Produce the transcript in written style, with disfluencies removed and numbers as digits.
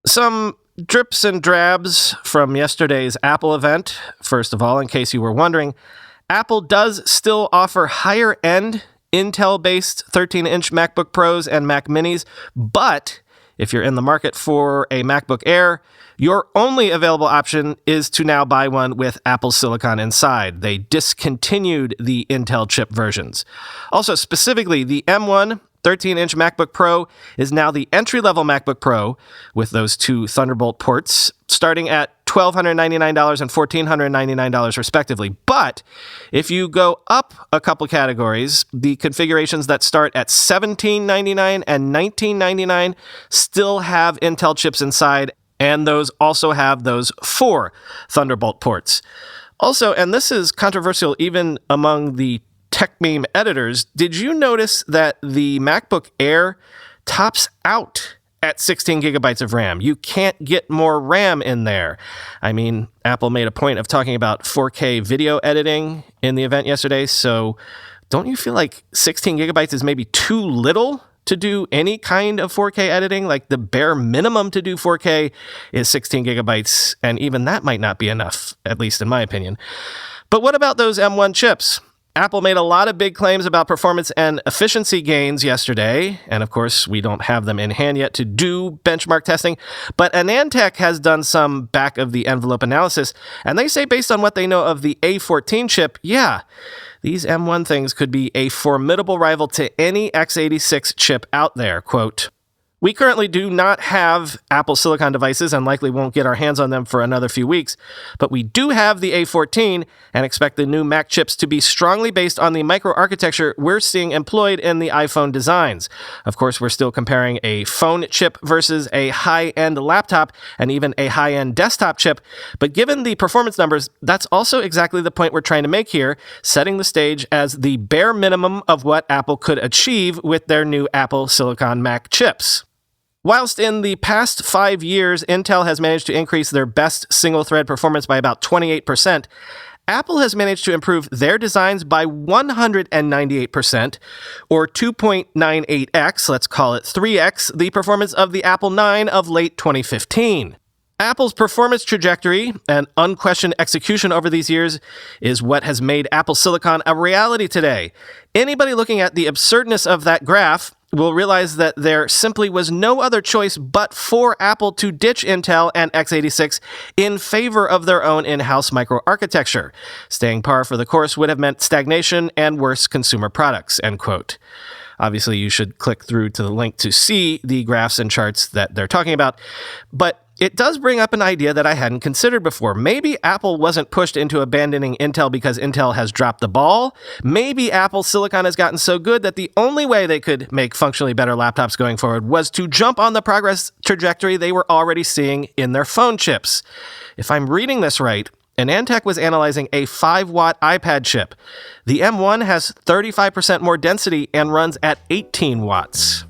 Some drips and drabs from yesterday's Apple event. First of all, in case you were wondering, Apple does still offer higher-end Intel-based 13-inch MacBook Pros and Mac Minis, but if you're in the market for a MacBook Air, your only available option is to now buy one with Apple Silicon inside. They discontinued the Intel chip versions. Also, specifically, the M1 13-inch MacBook Pro is now the entry-level MacBook Pro with those two Thunderbolt ports, starting at $1,299 and $1,499 respectively. But if you go up a couple categories, the configurations that start at $1,799 and $1,999 still have Intel chips inside, and those also have those 4 Thunderbolt ports. Also, and this is controversial even among the tech meme editors, did you notice that the MacBook Air tops out at 16 gigabytes of RAM? You can't get more RAM in there. I mean, Apple made a point of talking about 4K video editing in the event yesterday, so don't you feel like 16 gigabytes is maybe too little to do any kind of 4K editing? Like the bare minimum to do 4K is 16 gigabytes, and even that might not be enough, at least in my opinion. But what about those M1 chips? Apple made a lot of big claims about performance and efficiency gains yesterday, and of course, we don't have them in hand yet to do benchmark testing, but AnandTech has done some back-of-the-envelope analysis, and they say based on what they know of the A14 chip, yeah, these M1 things could be a formidable rival to any x86 chip out there. Quote, "We currently do not have Apple Silicon devices and likely won't get our hands on them for another few weeks, but we do have the A14 and expect the new Mac chips to be strongly based on the microarchitecture we're seeing employed in the iPhone designs. Of course, we're still comparing a phone chip versus a high-end laptop and even a high-end desktop chip, but given the performance numbers, that's also exactly the point we're trying to make here, setting the stage as the bare minimum of what Apple could achieve with their new Apple Silicon Mac chips." Whilst in the past 5 years, Intel has managed to increase their best single-thread performance by about 28%, Apple has managed to improve their designs by 198%, or 2.98x, let's call it 3x, the performance of the Apple IX of late 2015. Apple's performance trajectory and unquestioned execution over these years is what has made Apple Silicon a reality today. Anybody looking at the absurdness of that graph will realize that there simply was no other choice but for Apple to ditch Intel and x86 in favor of their own in-house microarchitecture. Staying par for the course would have meant stagnation and worse consumer products, end quote. Obviously, you should click through to the link to see the graphs and charts that they're talking about, but it does bring up an idea that I hadn't considered before. Maybe Apple wasn't pushed into abandoning Intel because Intel has dropped the ball. Maybe Apple Silicon has gotten so good that the only way they could make functionally better laptops going forward was to jump on the progress trajectory they were already seeing in their phone chips. If I'm reading this right, AnandTech was analyzing a 5-watt iPad chip. The M1 has 35% more density and runs at 18 watts.